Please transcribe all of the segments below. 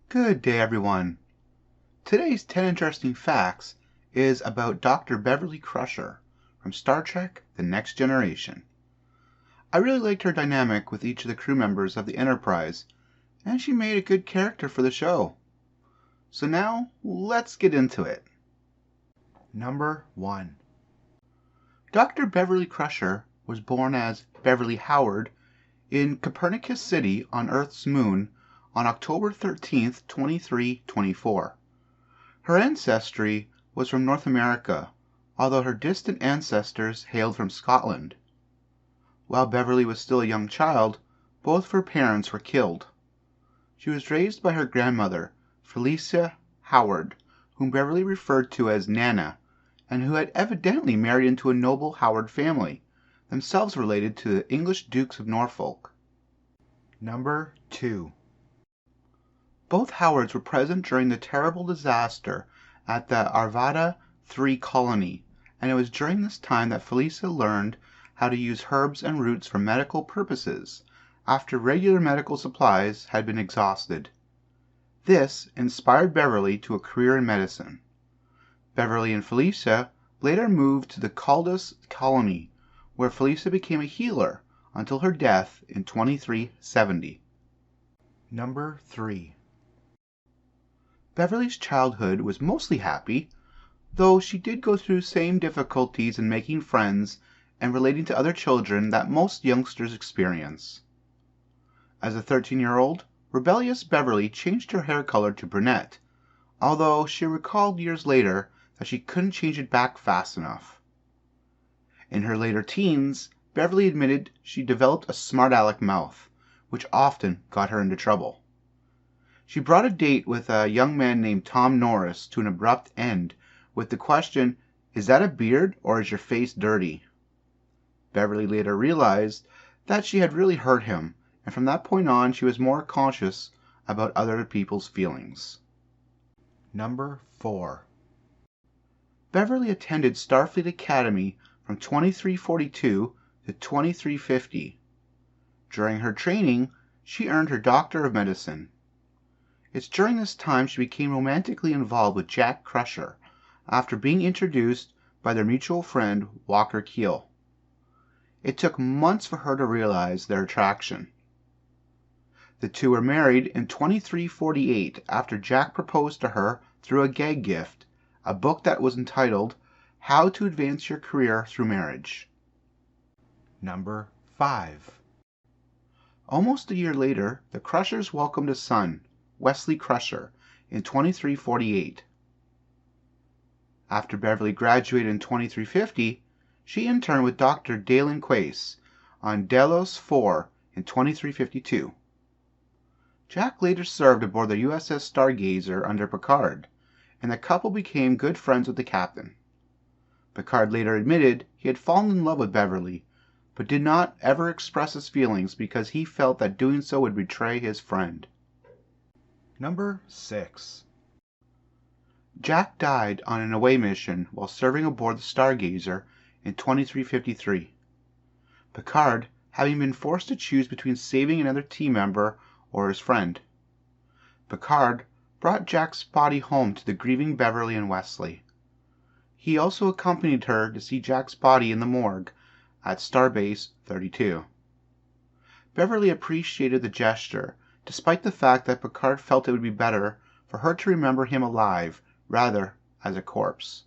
Good day, everyone. Today's 10 Interesting Facts is about Dr. Beverly Crusher from Star Trek The Next Generation. I really liked her dynamic with each of the crew members of the Enterprise, and she made a good character for the show. So now, let's get into it. Number 1. Dr. Beverly Crusher was born as Beverly Howard in Copernicus City on Earth's moon on October 13, 2324. Her ancestry was from North America, although her distant ancestors hailed from Scotland. While Beverly was still a young child, both of her parents were killed. She was raised by her grandmother, Felicia Howard, whom Beverly referred to as Nana, and who had evidently married into a noble Howard family, themselves related to the English Dukes of Norfolk. Number 2. Both Howards were present during the terrible disaster at the Arvada 3 colony, and it was during this time that Felicia learned how to use herbs and roots for medical purposes, after regular medical supplies had been exhausted. This inspired Beverly to a career in medicine. Beverly and Felicia later moved to the Caldas colony, where Felicia became a healer until her death in 2370. Number 3. Beverly's childhood was mostly happy, though she did go through the same difficulties in making friends and relating to other children that most youngsters experience. As a 13-year-old, rebellious Beverly changed her hair color to brunette, although she recalled years later that she couldn't change it back fast enough. In her later teens, Beverly admitted she developed a smart aleck mouth, which often got her into trouble. She brought a date with a young man named Tom Norris to an abrupt end with the question, "Is that a beard or is your face dirty?" Beverly later realized that she had really hurt him, and from that point on she was more conscious about other people's feelings. Number 4. Beverly attended Starfleet Academy from 2342 to 2350. During her training, she earned her Doctor of Medicine. It's during this time she became romantically involved with Jack Crusher, after being introduced by their mutual friend Walker Keel. It took months for her to realize their attraction. The two were married in 2348 after Jack proposed to her through a gag gift, a book that was entitled How to Advance Your Career Through Marriage. Number 5. Almost a year later, the Crushers welcomed a son, Wesley Crusher, in 2348. After Beverly graduated in 2350, she interned with Dr. Dalen Quace on Delos 4 in 2352. Jack later served aboard the USS Stargazer under Picard, and the couple became good friends with the captain. Picard later admitted he had fallen in love with Beverly, but did not ever express his feelings because he felt that doing so would betray his friend. Number 6. Jack died on an away mission while serving aboard the Stargazer in 2353. Picard, having been forced to choose between saving another team member or his friend. Picard brought Jack's body home to the grieving Beverly and Wesley. He also accompanied her to see Jack's body in the morgue at Starbase 32. Beverly appreciated the gesture, despite the fact that Picard felt it would be better for her to remember him alive rather as a corpse.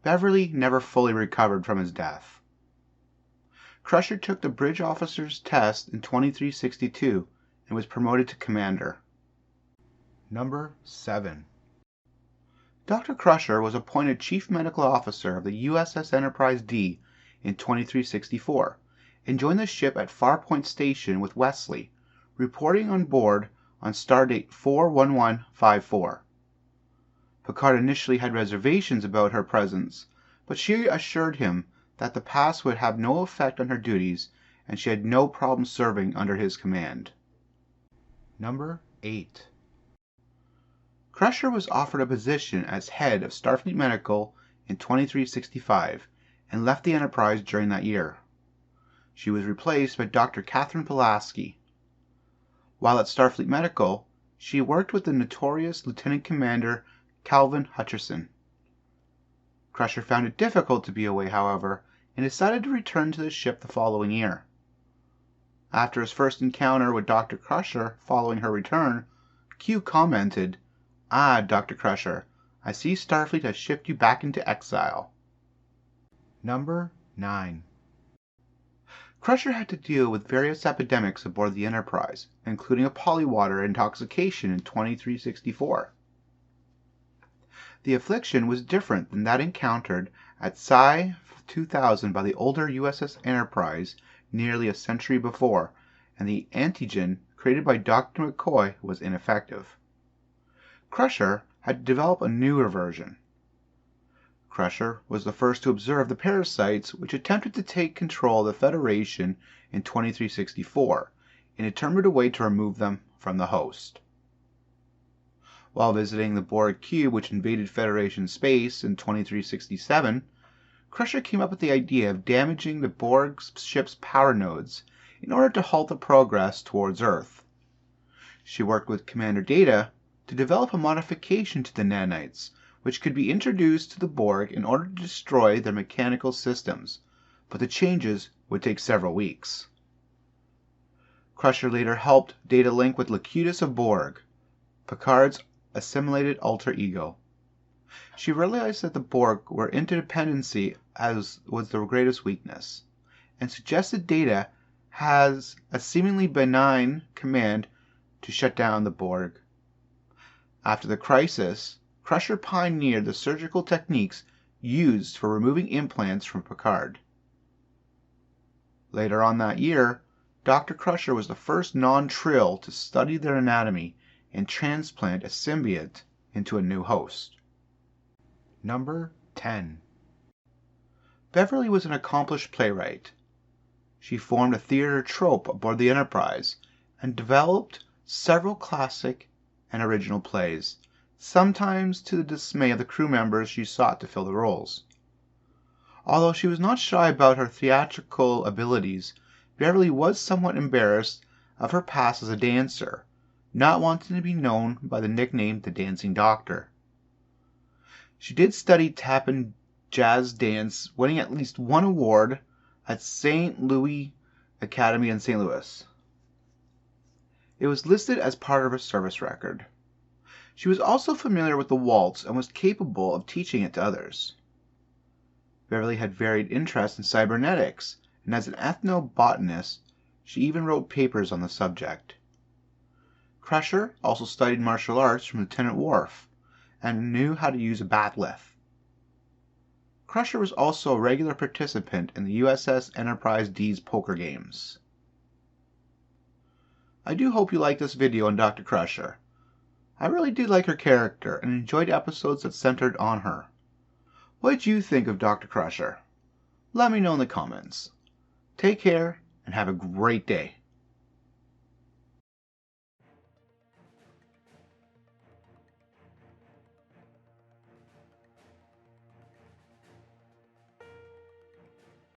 Beverly never fully recovered from his death. Crusher took the bridge officer's test in 2362 and was promoted to commander. Number 7. Dr. Crusher was appointed Chief Medical Officer of the USS Enterprise D in 2364 and joined the ship at Farpoint Station with Wesley, reporting on board on stardate 41154. Picard initially had reservations about her presence, but she assured him that the pass would have no effect on her duties and she had no problem serving under his command. Number 8. Crusher was offered a position as head of Starfleet Medical in 2365 and left the Enterprise during that year. She was replaced by Dr. Catherine Pulaski. While at Starfleet Medical, she worked with the notorious Lieutenant Commander Calvin Hutcherson. Crusher found it difficult to be away, however, and decided to return to the ship the following year. After his first encounter with Dr. Crusher following her return, Q commented, "Ah, Dr. Crusher, I see Starfleet has shipped you back into exile." Number 9. Crusher had to deal with various epidemics aboard the Enterprise, including a polywater intoxication in 2364. The affliction was different than that encountered at Psi 2000 by the older USS Enterprise nearly a century before, and the antigen created by Dr. McCoy was ineffective. Crusher had to develop a newer version. Crusher was the first to observe the parasites which attempted to take control of the Federation in 2364 and determined a way to remove them from the host. While visiting the Borg cube which invaded Federation space in 2367, Crusher came up with the idea of damaging the Borg ship's power nodes in order to halt the progress towards Earth. She worked with Commander Data to develop a modification to the nanites, which could be introduced to the Borg in order to destroy their mechanical systems, but the changes would take several weeks. Crusher later helped Data link with Locutus of Borg, Picard's assimilated alter ego. She realized that the Borg were interdependency as was their greatest weakness, and suggested Data has a seemingly benign command to shut down the Borg. After the crisis, Crusher pioneered the surgical techniques used for removing implants from Picard. Later on that year, Dr. Crusher was the first non-Trill to study their anatomy and transplant a symbiote into a new host. Number 10. Beverly was an accomplished playwright. She formed a theater troupe aboard the Enterprise and developed several classic and original plays, sometimes to the dismay of the crew members she sought to fill the roles. Although she was not shy about her theatrical abilities, Beverly was somewhat embarrassed of her past as a dancer, not wanting to be known by the nickname the Dancing Doctor. She did study tap and jazz dance, winning at least one award at St. Louis Academy in St. Louis. It was listed as part of her service record. She was also familiar with the waltz and was capable of teaching it to others. Beverly had varied interests in cybernetics, and as an ethnobotanist, she even wrote papers on the subject. Crusher also studied martial arts from Lieutenant Worf and knew how to use a bat'leth. Crusher was also a regular participant in the USS Enterprise D's poker games. I do hope you liked this video on Dr. Crusher. I really did like her character and enjoyed episodes that centered on her. What did you think of Dr. Crusher? Let me know in the comments. Take care and have a great day.